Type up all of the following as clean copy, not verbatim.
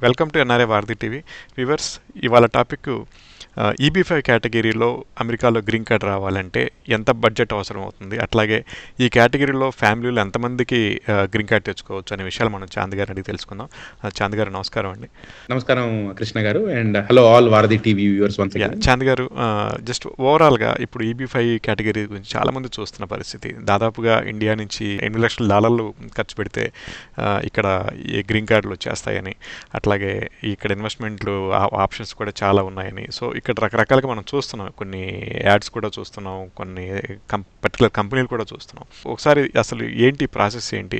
Welcome to NRA వారధి TV. Viewers, ఇవాళ topic ఈబీ5 కేటగిరీలో అమెరికాలో గ్రీన్ కార్డ్ రావాలంటే ఎంత బడ్జెట్ అవసరం అవుతుంది, అట్లాగే ఈ కేటగిరీలో ఫ్యామిలీలో ఎంతమందికి గ్రీన్ కార్డ్ తెచ్చుకోవచ్చు అనే విషయాలు మనం చాంద్ గారిని అడిగి తెలుసుకుందాం. చాంద్ గారు నమస్కారం అండి. నమస్కారం కృష్ణ గారు, అండ్ హలో ఆల్ వారధి టీవీ వ్యూవర్స్. చాంద్ గారు, జస్ట్ ఓవరాల్గా ఇప్పుడు ఈబీ5 కేటగిరీ గురించి చాలామంది చూస్తున్న పరిస్థితి, దాదాపుగా ఇండియా నుంచి $8 లక్షల ఖర్చు పెడితే ఇక్కడ ఈ గ్రీన్ కార్డులు వచ్చేస్తాయని, అట్లాగే ఇక్కడ ఇన్వెస్ట్మెంట్లు ఆప్షన్స్ కూడా చాలా ఉన్నాయని, సో ఇక్కడ రకరకాలుగా మనం చూస్తున్నాం, కొన్ని యాడ్స్ కూడా చూస్తున్నాం, కొన్ని పర్టికులర్ కంపెనీలు కూడా చూస్తున్నాం. ఒకసారి అసలు ఏంటి ప్రాసెస్, ఏంటి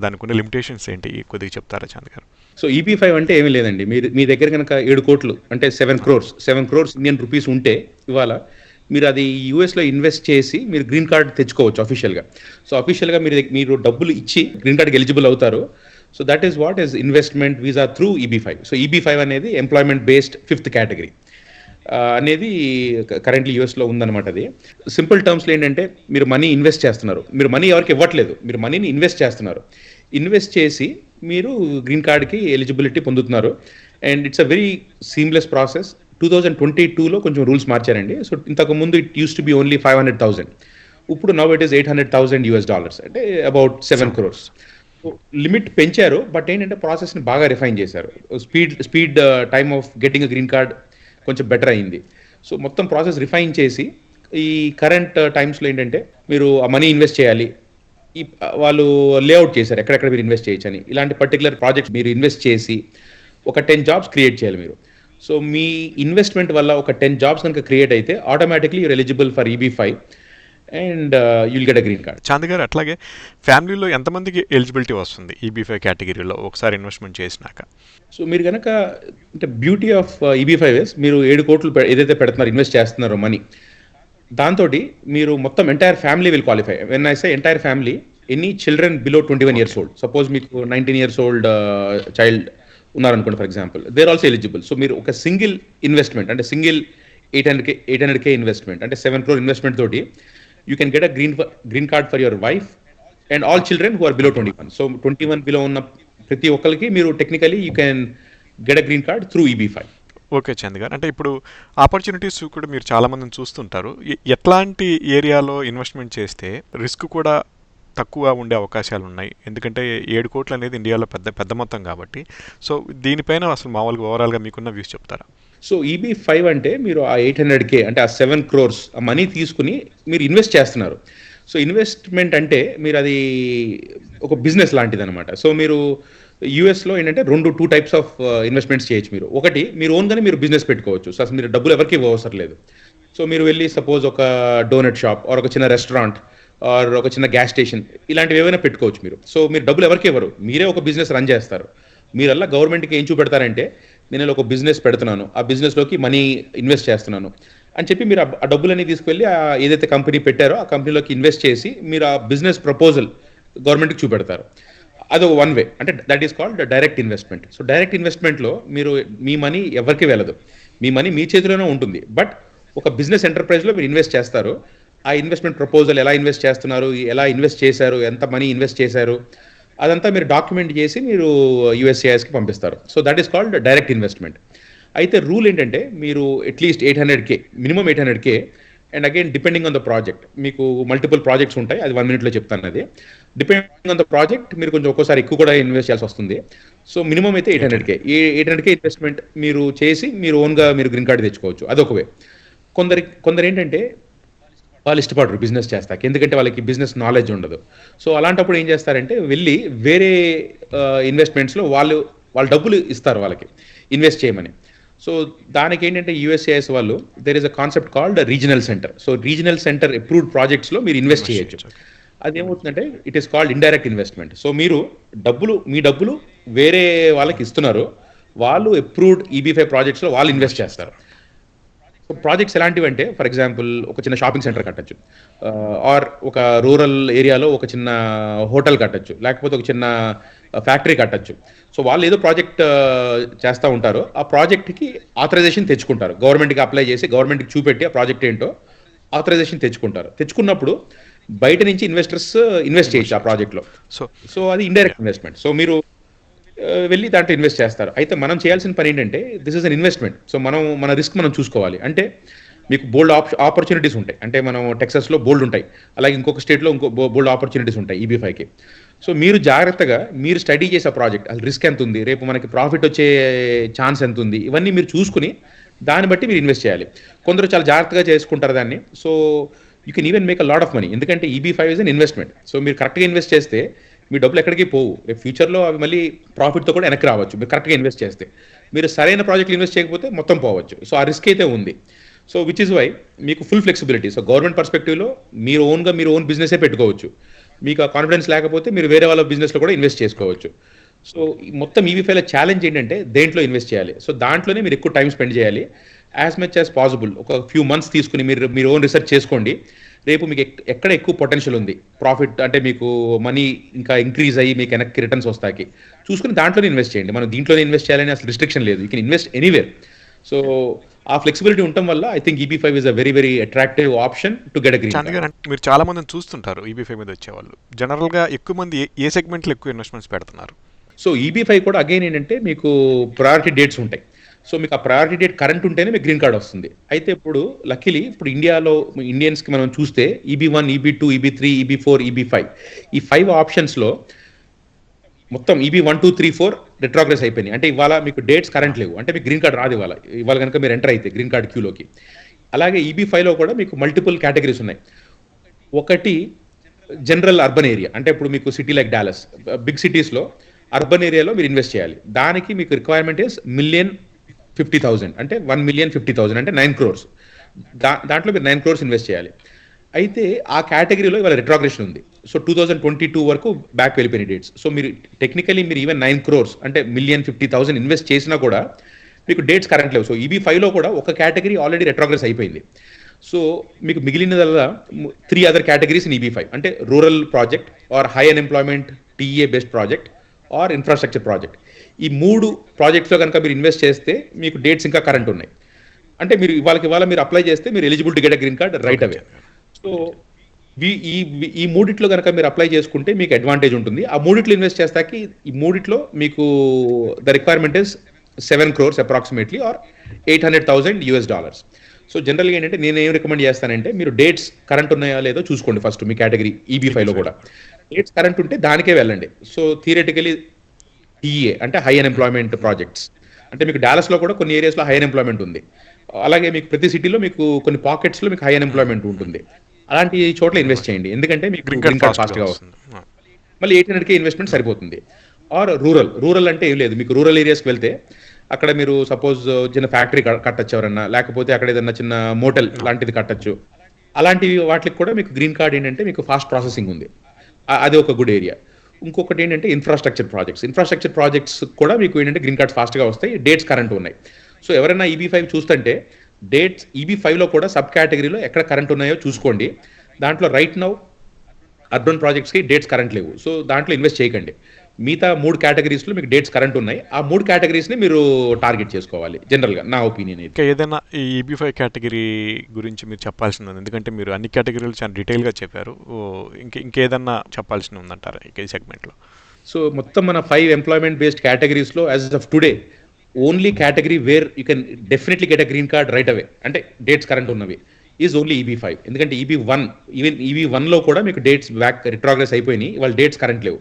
దానికి ఉన్న లిమిటేషన్స్ ఏంటి కొద్దిగా చెప్తారా చాంద్ గారు? సో ఈబీ5 అంటే ఏమీ లేదండి. మీ దగ్గర కనుక 7 కోట్లు అంటే 7 crores ఇండియన్ రూపీస్ ఉంటే ఇవాళ మీరు అది యూఎస్లో ఇన్వెస్ట్ చేసి మీరు గ్రీన్ కార్డ్ తెచ్చుకోవచ్చు అఫీషియల్గా. సో అఫీషియల్గా మీరు డబ్బులు ఇచ్చి గ్రీన్ కార్డ్కి ఎలిజిబుల్ అవుతారు. So that is what is investment visa through EB five. So EB five అనేది ఎంప్లాయ్మెంట్ బేస్డ్ 5th కేటగిరీ అనేది కరెంట్లీ యూఎస్లో ఉందన్నమాట. అది సింపుల్ టర్మ్స్లో ఏంటంటే, మీరు మనీ ఇన్వెస్ట్ చేస్తున్నారు, మీరు మనీ ఎవరికి ఇవ్వట్లేదు, మీరు మనీని ఇన్వెస్ట్ చేస్తున్నారు. ఇన్వెస్ట్ చేసి మీరు గ్రీన్ కార్డ్కి ఎలిజిబిలిటీ పొందుతున్నారు. And it's a very seamless process. 2022లో కొంచెం రూల్స్ మార్చారండి. సో ఇంతకుముందు it used to be only 500,000, ఇప్పుడు నౌ ఇట్ ఈస్ $800,000, అంటే అబౌట్ 7 crores. లిమిట్ పెంచారు, బట్ ఏంటంటే ప్రాసెస్ని బాగా రిఫైన్ చేశారు. Speed time of getting a green card కొంచెం బెటర్ అయింది. సో మొత్తం ప్రాసెస్ రిఫైన్ చేసి ఈ కరెంట్ టైమ్స్లో ఏంటంటే, మీరు ఆ మనీ ఇన్వెస్ట్ చేయాలి, వాళ్ళు లేఅవుట్ చేశారు ఎక్కడెక్కడ మీరు ఇన్వెస్ట్ చేయొచ్చు అని. ఇలాంటి పర్టికులర్ ప్రాజెక్ట్స్ మీరు ఇన్వెస్ట్ చేసి ఒక 10 jobs క్రియేట్ చేయాలి మీరు. సో మీ ఇన్వెస్ట్మెంట్ వల్ల ఒక 10 jobs కనుక క్రియేట్ అయితే automatically you're eligible for EB five and you'll get a green card. Chand garu, అట్లాగే ఫ్యామిలీలో ఎంతమందికి ఎలిజిబిలిటీ వస్తుంది ఈబీ5 కేటగిరీలో ఒకసారి ఇన్వెస్ట్మెంట్ చేసినాక? సో మీరు కనుక, అంటే బ్యూటీ ఆఫ్ ఈబీ5 మీరు 7 కోట్లు ఏదైతే పెడుతున్నారు, ఇన్వెస్ట్ చేస్తున్నారో మనీ, దాంతో మీరు మొత్తం entire family will qualify. When I say entire family, any children below 21 years old, suppose మీకు 19 years old చైల్డ్ ఉన్నారనుకోండి for example, there also eligible. So మీరు ఒక సింగిల్ ఇన్వెస్ట్మెంట్, అంటే సింగిల్ 800K ఇన్వెస్ట్మెంట్, అంటే 7 crore ఇన్వెస్ట్మెంట్ తోటి you can get a green card for your wife and all children who are below 21. So 21 బిలో ఉన్న ప్రతి ఒక్కరికి మీరు technically you can get a green card through EB five. Okay Chand garu, అంటే ఇప్పుడు opportunities కూడా మీరు చాలామందిని చూస్తుంటారు. ఎట్లాంటి ఏరియాలో ఇన్వెస్ట్మెంట్ చేస్తే రిస్క్ కూడా తక్కువ ఉండే అవకాశాలు ఉన్నాయి? ఎందుకంటే 7 కోట్లు అనేది ఇండియాలో పెద్ద మొత్తం కాబట్టి. సో దీనిపైన అసలు మామూలుగా ఓవరాల్గా మీకున్న వ్యూస్ చెప్తారా? సో ఈబీ5 అంటే మీరు ఆ 800K అంటే ఆ 7 crores ఆ మనీ తీసుకుని మీరు ఇన్వెస్ట్ చేస్తున్నారు. సో ఇన్వెస్ట్మెంట్ అంటే మీరు అది ఒక బిజినెస్ లాంటిది అనమాట. సో మీరు యూఎస్లో ఏంటంటే 2 types ఆఫ్ ఇన్వెస్ట్మెంట్స్ చేయొచ్చు. మీరు ఒకటి, మీరు ఓన్గానే మీరు బిజినెస్ పెట్టుకోవచ్చు. సో అసలు మీరు డబ్బులు ఎవరికి అవసరం లేదు. సో మీరు వెళ్ళి సపోజ్ ఒక డోనట్ షాప్ ఆర్ ఒక చిన్న రెస్టారెంట్ ఆర్ ఒక చిన్న గ్యాస్ స్టేషన్, ఇలాంటివి ఏమైనా పెట్టుకోవచ్చు మీరు. సో మీరు డబ్బులు ఎవరికి ఇవ్వరు, మీరే ఒక బిజినెస్ రన్ చేస్తారు. మీరల్లా గవర్నమెంట్కి ఏం చూపెడతారంటే, నేను ఒక బిజినెస్ పెడుతున్నాను, ఆ బిజినెస్లోకి మనీ ఇన్వెస్ట్ చేస్తున్నాను అని చెప్పి మీరు ఆ డబ్బులన్నీ తీసుకెళ్ళి ఏదైతే కంపెనీ పెట్టారో ఆ కంపెనీలోకి ఇన్వెస్ట్ చేసి మీరు ఆ బిజినెస్ ప్రపోజల్ గవర్నమెంట్కి చూపెడతారు. అదొక వన్ వే, అంటే that is called direct investment. So direct ఇన్వెస్ట్మెంట్లో మీరు మీ మనీ ఎవరికి వెళ్ళదు, మీ మనీ మీ చేతిలోనే ఉంటుంది. బట్ ఒక బిజినెస్ ఎంటర్ప్రైజ్లో మీరు ఇన్వెస్ట్ చేస్తారు. ఆ ఇన్వెస్ట్మెంట్ ప్రపోజల్ ఎలా ఇన్వెస్ట్ చేస్తున్నారు, ఎలా ఇన్వెస్ట్ చేశారు, ఎంత మనీ ఇన్వెస్ట్ చేశారు, అదంతా మీరు డాక్యుమెంట్ చేసి మీరు యూఎస్సిఐఎస్కి పంపిస్తారు. So that is called direct investment. అయితే రూల్ ఏంటంటే, మీరు at least 800K, minimum 800K, and again depending on the project, మీకు మల్టిపుల్ ప్రాజెక్ట్స్ ఉంటాయి, అది 1 minute చెప్తాను. అది డిపెండింగ్ ఆన్ ద ప్రాజెక్ట్ మీరు కొంచెం ఒక్కోసారి ఎక్కువ కూడా ఇన్వెస్ట్ చేయాల్సి వస్తుంది. సో మినిమం అయితే 800K. ఈ 800K ఇన్వెస్ట్మెంట్ మీరు చేసి మీరు ఓన్గా మీరు గ్రీన్ కార్డ్ తెచ్చుకోవచ్చు. అదొక వే. కొందరు ఏంటంటే వాళ్ళు ఇష్టపడరు బిజినెస్ చేస్తాక, ఎందుకంటే వాళ్ళకి బిజినెస్ నాలెడ్జ్ ఉండదు. సో అలాంటప్పుడు ఏం చేస్తారంటే, వెళ్ళి వేరే ఇన్వెస్ట్మెంట్స్లో వాళ్ళు డబ్బులు ఇస్తారు వాళ్ళకి ఇన్వెస్ట్ చేయమని. సో దానికి ఏంటంటే యూఎస్సిఐఎస్ వాళ్ళు, there is a concept called regional center. So regional center approved ప్రాజెక్ట్స్లో మీరు ఇన్వెస్ట్ చేయొచ్చు. అదేమవుతుందంటే it is called indirect investment. So మీరు మీ డబ్బులు వేరే వాళ్ళకి ఇస్తున్నారు, వాళ్ళు అప్రూవ్డ్ ఈబీ5 ప్రాజెక్ట్స్లో వాళ్ళు ఇన్వెస్ట్ చేస్తారు. ప్రాజెక్ట్స్ ఎలాంటివి అంటే, ఫర్ ఎగ్జాంపుల్ ఒక చిన్న షాపింగ్ సెంటర్ కట్టచ్చు, ఆర్ ఒక రూరల్ ఏరియాలో ఒక చిన్న హోటల్ కట్టచ్చు, లేకపోతే ఒక చిన్న ఫ్యాక్టరీ కట్టచ్చు. సో వాళ్ళు ఏదో ప్రాజెక్ట్ చేస్తూ ఉంటారు, ఆ ప్రాజెక్ట్కి ఆథరైజేషన్ తెచ్చుకుంటారు, గవర్నమెంట్కి అప్లై చేసి గవర్నమెంట్కి చూపెట్టి ఆ ప్రాజెక్ట్ ఏంటో ఆథరైజేషన్ తెచ్చుకున్నప్పుడు బయట నుంచి ఇన్వెస్టర్స్ ఇన్వెస్ట్ చేయొచ్చు ఆ ప్రాజెక్ట్లో. సో అది ఇండైరెక్ట్ ఇన్వెస్ట్మెంట్. సో మీరు వెళ్ళి దాంట్లో ఇన్వెస్ట్ చేస్తారు. అయితే మనం చేయాల్సిన పని ఏంటంటే this is an investment. So మన రిస్క్ మనం చూసుకోవాలి. అంటే మీకు బోల్డ్ ఆపర్చునిటీస్ ఉంటాయి. అంటే మనం టెక్సాస్లో బోల్డ్ ఉంటాయి, అలాగే ఇంకొక స్టేట్లో ఇంకో బోల్డ్ ఆపర్చునిటీస్ ఉంటాయి ఈబీ5కి. సో మీరు జాగ్రత్తగా మీరు స్టడీ చేసే ప్రాజెక్ట్ అది రిస్క్ ఎంత ఉంది, రేపు మనకి ప్రాఫిట్ వచ్చే ఛాన్స్ ఎంత ఉంది, ఇవన్నీ మీరు చూసుకుని దాన్ని బట్టి మీరు ఇన్వెస్ట్ చేయాలి. కొందరు చాలా జాగ్రత్తగా చేసుకుంటారు దాన్ని. So you can even make a lot of money, ఎందుకంటే ఈబీ5 ఇస్ అన్ ఇన్వెస్ట్మెంట్. సో మీరు కరెక్ట్గా ఇన్వెస్ట్ చేస్తే మీ డబ్బులు ఎక్కడికి పోవు. రేపు ఫ్యూచర్లో అవి మళ్ళీ ప్రాఫిట్తో కూడా వెనక్కి రావచ్చు మీరు కరెక్ట్గా ఇన్వెస్ట్ చేస్తే. మీరు సరైన ప్రాజెక్టులు ఇన్వెస్ట్ చేయకపోతే మొత్తం పోవచ్చు. సో ఆ రిస్క్ అయితే ఉంది. సో విచ్ ఇస్ వై మీకు ఫుల్ ఫ్లెక్సిబిలిటీ. సో గవర్నమెంట్ పర్స్పెక్టివ్లో మీరు ఓన్ బిజినెసే పెట్టుకోవచ్చు. మీకు ఆ కాన్ఫిడెన్స్ లేకపోతే మీరు వేరే వాళ్ళ బిజినెస్లో కూడా ఇన్వెస్ట్ చేసుకోవచ్చు. సో మొత్తం ఈబీ5లో ఛాలెంజ్ ఏంటంటే దేంట్లో ఇన్వెస్ట్ చేయాలి. సో దాంట్లోనే మీరు ఎక్కువ టైం స్పెండ్ చేయాలి. యాజ్ మచ్ యాజ్ పాసిబుల్ ఒక ఫ్యూ మంత్స్ తీసుకుని మీరు ఓన్ రీసెర్చ్ చేసుకోండి. రేపు మీకు ఎక్కడ ఎక్కువ పొటెన్షియల్ ఉంది, ప్రాఫిట్ అంటే మీకు మనీ ఇంకా ఇంక్రీజ్ అయ్యి మీకు వెనక్కి రిటర్న్స్ వస్తాయి చూసుకుని దాంట్లోనే ఇన్వెస్ట్ చేయండి. మనం దీంట్లోనే ఇన్వెస్ట్ చేయాలని అసలు రిస్ట్రిక్షన్ లేదు. You can invest anywhere. So ఆ ఫ్లెక్సిబిలిటీ ఉండటం వల్ల I think EB five is a very very attractive option to get a green Chand garu, అంటే మీరు చాలా మందిని చూస్తుంటారు ఈబీ5 మీద వచ్చేవాళ్ళు. జనరల్గా ఎక్కువ మంది ఏ సెగ్మెంట్లో ఎక్కువ ఇన్వెస్ట్మెంట్స్ పెడుతున్నారు? సో ఈబీ5 కూడా అగైన్ ఏంటంటే మీకు ప్రయారిటీ డేట్స్ ఉంటాయి. సో మీకు ఆ ప్రయారిటీ డేట్ కరెంట్ ఉంటేనే మీకు గ్రీన్ కార్డ్ వస్తుంది. అయితే ఇప్పుడు లక్కీలీ ఇప్పుడు ఇండియాలో ఇండియన్స్కి మనం చూస్తే ఈబీ1, ఈబీ2, ఈబీ3, ఈబీ4, ఈబీ5 ఈ 5 ఆప్షన్స్లో మొత్తం ఈబీ1, 2, 3, 4 రిట్రోగ్రెస్ అయిపోయినాయి. అంటే ఇవాళ మీకు డేట్స్ కరెంట్ లేవు, అంటే మీకు గ్రీన్ కార్డ్ రాదు ఇవాళ కనుక మీరు ఎంటర్ అయితే గ్రీన్ కార్డ్ క్యూలోకి. అలాగే ఈబీ5లో కూడా మీకు మల్టిపుల్ కేటగిరీస్ ఉన్నాయి. ఒకటి జనరల్ అర్బన్ ఏరియా, అంటే ఇప్పుడు మీకు సిటీ లైక్ డాలస్, బిగ్ సిటీస్లో అర్బన్ ఏరియాలో మీరు ఇన్వెస్ట్ చేయాలి. దానికి మీకు రిక్వైర్మెంట్ ఇస్ 1,50,000, అంటే 1,50,000 అంటే 9 crores. దాంట్లో మీరు 9 crores ఇన్వెస్ట్ చేయాలి. అయితే ఆ కేటగిరీలో ఇవాళ రిట్రోగ్రెషన్ ఉంది. సో 2022 వరకు బ్యాక్ వెళ్ళిపోయిన డేట్స్. సో మీరు టెక్నికలీ మీరు ఈవెన్ 9 crores అంటే 1,50,000 ఇన్వెస్ట్ చేసినా కూడా మీకు డేట్స్ కరెంట్ లేవు. సో ఈబీ5లో కూడా ఒక కేటగిరీ ఆల్రెడీ రిట్రోగ్రెస్ అయిపోయింది. సో మీకు మిగిలినదల్లా 3 అదర్ కేటగిరీస్ ఇన్ ఈబీ5, అంటే rural project or high unemployment TA based project or infrastructure project. ఈ 3 ప్రాజెక్ట్స్లో కనుక మీరు ఇన్వెస్ట్ చేస్తే మీకు డేట్స్ ఇంకా కరెంట్ ఉన్నాయి. అంటే మీరు ఇవాళ మీరు అప్లై చేస్తే మీరు eligible to get a green card right away. So ఈ మూడిట్లో కనుక మీరు అప్లై చేసుకుంటే మీకు అడ్వాంటేజ్ ఉంటుంది. ఆ మూడిట్లో ఇన్వెస్ట్ చేస్తాకి ఈ మూడిట్లో మీకు the requirement is 7 crores approximately or $800,000. So జనరల్గా ఏంటంటే నేను ఏం రికమెండ్ చేస్తానంటే మీరు డేట్స్ కరెంట్ ఉన్నాయా లేదో చూసుకోండి ఫస్ట్ మీ కేటగిరీ ఈబీ5లో కూడా. డేట్స్ కరెంట్ ఉంటే దానికే వెళ్ళండి. సో థియరిటికలీ టీఏ అంటే హై అన్ఎంప్లాయ్మెంట్ ప్రాజెక్ట్స్, అంటే మీకు డాలస్లో కూడా కొన్ని ఏరియాస్లో హై అన్ఎంప్లాయ్మెంట్ ఉంది. అలాగే మీకు ప్రతి సిటీలో మీకు కొన్ని పాకెట్స్లో మీకు హై అన్ఎంప్లాయ్మెంట్ ఉంటుంది. అలాంటి చోట్ల ఇన్వెస్ట్ చేయండి, ఎందుకంటే మీకు గ్రీన్ కార్డ్ ఫాస్ట్గా వస్తుంది. మళ్ళీ 800K ఇన్వెస్ట్మెంట్ సరిపోతుంది. ఆర్ రూరల్ అంటే ఏం లేదు, మీకు రూరల్ ఏరియాస్కి వెళ్తే అక్కడ మీరు సపోజ్ చిన్న ఫ్యాక్టరీ కట్టచ్చు ఎవరన్నా, లేకపోతే అక్కడ ఏదన్నా చిన్న మోటల్ లాంటిది కట్టచ్చు. అలాంటివి వాటికి కూడా మీకు గ్రీన్ కార్డ్ ఏంటంటే మీకు ఫాస్ట్ ప్రాసెసింగ్ ఉంది. అది ఒక గుడ్ ఏరియా. ఇంకొకటి ఏంటంటే ఇన్ఫ్రాస్ట్రక్చర్ ప్రాజెక్ట్స్ కూడా మీకు ఏంటంటే గ్రీన్ కార్డ్స్ ఫాస్ట్గా వస్తాయి, డేట్స్ కరెంట్ ఉన్నాయి. సో ఎవరైనా ఈబీ5 చూస్తుంటే డేట్స్ ఈబీ5లో కూడా సబ్ కేటగిరీలో ఎక్కడ కరెంట్ ఉన్నాయో చూసుకోండి. దాంట్లో రైట్ నౌ అర్బన్ ప్రాజెక్ట్స్కి డేట్స్ కరెంట్ లేవు, సో దాంట్లో ఇన్వెస్ట్ చేయకండి. మిగతా 3 కేటగిరీస్లో మీకు డేట్స్ కరెంట్ ఉన్నాయి. ఆ 3 కేటగిరీస్ని మీరు టార్గెట్ చేసుకోవాలి జనరల్గా, నా ఒపీనియన్ అయితే. ఇంకా ఏదైనా ఈ ఈబీ5 కేటగిరీ గురించి మీరు చెప్పాల్సింది ఉంది, ఎందుకంటే మీరు అన్ని కేటగిరీలు చాలా డీటెయిల్గా చెప్పారు. ఇంకేదన్నా చెప్పాల్సి ఉందంటారా ఈ సెగ్మెంట్లో? సో మొత్తం మన 5 ఎంప్లాయ్మెంట్ బేస్డ్ కేటగిరీస్లో as of today only category where you can definitely get a green card right away, అంటే డేట్స్ కరెంట్ ఉన్నవి, ఈజ్ ఓన్లీ ఈబీ5. ఎందుకంటే ఈబీ1లో కూడా మీకు డేట్స్ బ్యాక్ రిట్రోగ్రెస్ అయిపోయినాయి, వాళ్ళ డేట్స్ కరెంట్ లేవు.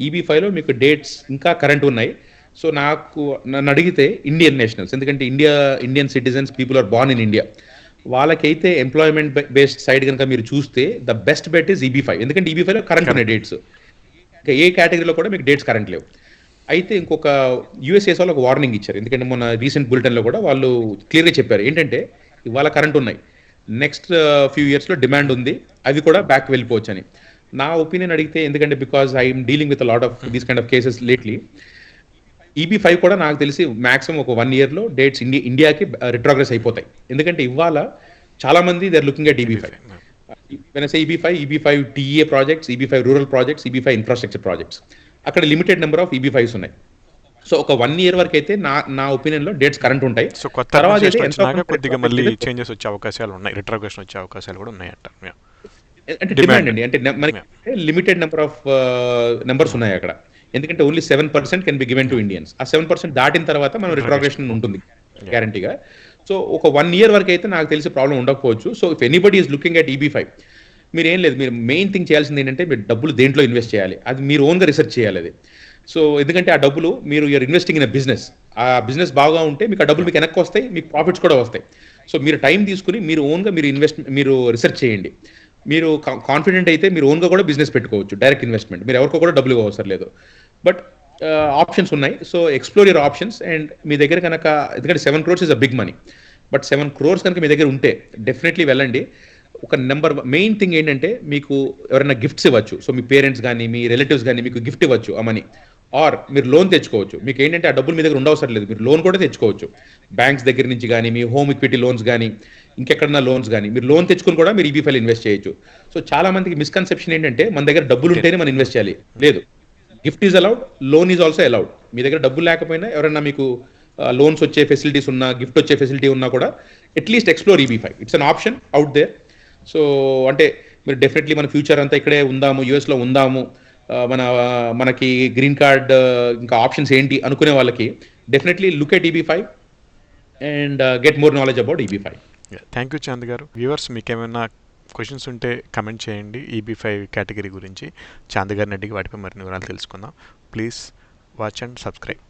ఈబీ5లో మీకు డేట్స్ ఇంకా కరెంట్ ఉన్నాయి. సో నన్ను అడిగితే ఇండియన్ నేషనల్స్, ఎందుకంటే Indian citizens, people are born in India, వాళ్ళకైతే ఎంప్లాయ్మెంట్ బేస్డ్ సైడ్ కనుక మీరు చూస్తే the best bet is EB five, ఎందుకంటే ఈబీ5లో కరెంట్ ఉన్నాయి డేట్స్. ఇంకా ఏ కేటగిరీలో కూడా మీకు డేట్స్ కరెంట్ లేవు. అయితే ఇంకొక యూఎస్ఏస్ వాళ్ళు ఒక వార్నింగ్ ఇచ్చారు, ఎందుకంటే మొన్న రీసెంట్ బులెటిన్లో కూడా వాళ్ళు క్లియర్గా చెప్పారు ఏంటంటే ఇవాళ కరెంట్ ఉన్నాయి, నెక్స్ట్ ఫ్యూ ఇయర్స్లో డిమాండ్ ఉంది, అవి కూడా బ్యాక్ వెళ్ళిపోవచ్చు అని. నా ఒపీనియన్ అడిగితే, ఎందుకంటే because I'm dealing with lot of these kind of cases lately, EB five కూడా నాకు తెలిసి మాక్సిమం ఒక 1 yearలో డేట్స్ ఇండియాకి రిట్రోగ్రెస్ అయిపోతాయి. ఎందుకంటే ఇవాళ చాలా మంది they are looking at EB five. When I say EB five TA projects, EB five rural projects, EB five infrastructure projects, అక్కడ లిమిటెడ్ నెంబర్ ఆఫ్ ఈబీ5s ఉన్నాయి. సో ఒక 1 year వరకు అయితే నా ఒపీనియన్ లో డేట్స్ కరెంట్ ఉంటాయి. సో తర్వాత కొద్దిగా మళ్ళీ చేంజెస్ వచ్చే అవకాశాలు ఉన్నాయి, రిట్రోగ్రెషన్ వచ్చే అవకాశాలు కూడా ఉన్నాయి అంట. అంటే డిమాండ్ అండి, అంటే మనకి లిమిటెడ్ నెంబర్ ఆఫ్ నెంబర్స్ ఉన్నాయి అక్కడ. ఎందుకంటే only 7% can be given to Indians. ఆ 7% దాటిన తర్వాత మనం రిట్రాగ్రేషన్ ఉంటుంది గ్యారంటీగా. సో ఒక 1 ఇయర్ వరకు అయితే నాకు తెలిసి ప్రాబ్లం ఉండకపోవచ్చు. So if anybody is looking at EB5, మీరేం లేదు, మీరు మెయిన్ థింగ్ చేయాల్సింది ఏంటంటే మీరు డబ్బులు దేంట్లో ఇన్వెస్ట్ చేయాలి, అది మీరు ఓన్గా రీసెర్చ్ చేయాలి అది. సో ఎందుకంటే ఆ డబ్బులు మీరు you're investing in a business, ఆ బిజినెస్ బాగా ఉంటే మీకు ఆ డబ్బులు మీకు వెనక్కి వస్తాయి, మీకు ప్రాఫిట్స్ కూడా వస్తాయి. సో మీరు టైం తీసుకుని మీరు ఓన్గా మీరు రీసెర్చ్ చేయండి. మీరు కాన్ఫిడెంట్ అయితే మీరు ఓన్గా కూడా బిజినెస్ పెట్టుకోవచ్చు, డైరెక్ట్ ఇన్వెస్ట్మెంట్, మీరు ఎవరికో కూడా డబ్బులు అవసరం లేదు. బట్ ఆప్షన్స్ ఉన్నాయి. So explore your options. And మీ దగ్గర కనుక, ఎందుకంటే 7 crores is a big money, but 7 crores కనుక మీ దగ్గర ఉంటే డెఫినెట్లీ వెళ్ళండి. ఒక మెయిన్ థింగ్ ఏంటంటే మీకు ఎవరైనా గిఫ్ట్స్ ఇవ్వచ్చు. సో మీ పేరెంట్స్ కానీ మీ రిలేటివ్స్ కానీ మీకు గిఫ్ట్ ఇవ్వచ్చు ఆ మనీ. ఆర్ మీరు లోన్ తెచ్చుకోవచ్చు. మీకు ఏంటంటే ఆ డబ్బులు మీ దగ్గర ఉండవసరం లేదు, మీరు లోన్ కూడా తెచ్చుకోవచ్చు. బ్యాంక్స్ దగ్గర నుంచి కానీ, మీ హోమ్ ఈక్విటీ లోన్స్ కానీ, ఇంకెక్కడన్నా లోన్స్ కానీ మీరు లోన్ తెచ్చుకుని కూడా మీరు EB5 ఇన్వెస్ట్ చేయొచ్చు. సో చాలా మందికి మిస్కన్సెప్షన్ ఏంటంటే మన దగ్గర డబ్బులు ఉంటేనే మనం ఇన్వెస్ట్ చేయాలి. లేదు, gift is allowed, loan is also allowed. మీ దగ్గర డబ్బులు లేకపోయినా ఎవరైనా మీకు లోన్స్ వచ్చే ఫెసిలిటీస్ ఉన్నా, గిఫ్ట్ వచ్చే ఫెసిలిటీ ఉన్నా కూడా at least explore EB5. It's an option out there. So అంటే మీరు డెఫినెట్లీ మన ఫ్యూచర్ అంతా ఇక్కడే ఉందాము, యూఎస్లో ఉందాము, మనకి గ్రీన్ కార్డ్ ఇంకా ఆప్షన్స్ ఏంటి అనుకునే వాళ్ళకి definitely look at EB5 and get more knowledge about EB5. Thank you Chand గారు. వ్యూవర్స్ మీకు ఏమైనా క్వశ్చన్స్ ఉంటే కమెంట్ చేయండి EB5 కేటగిరీ గురించి. చాంద్ గారిని అడిగి వాటిపై మరిన్ని వివరాలు తెలుసుకుందాం. Please watch and subscribe.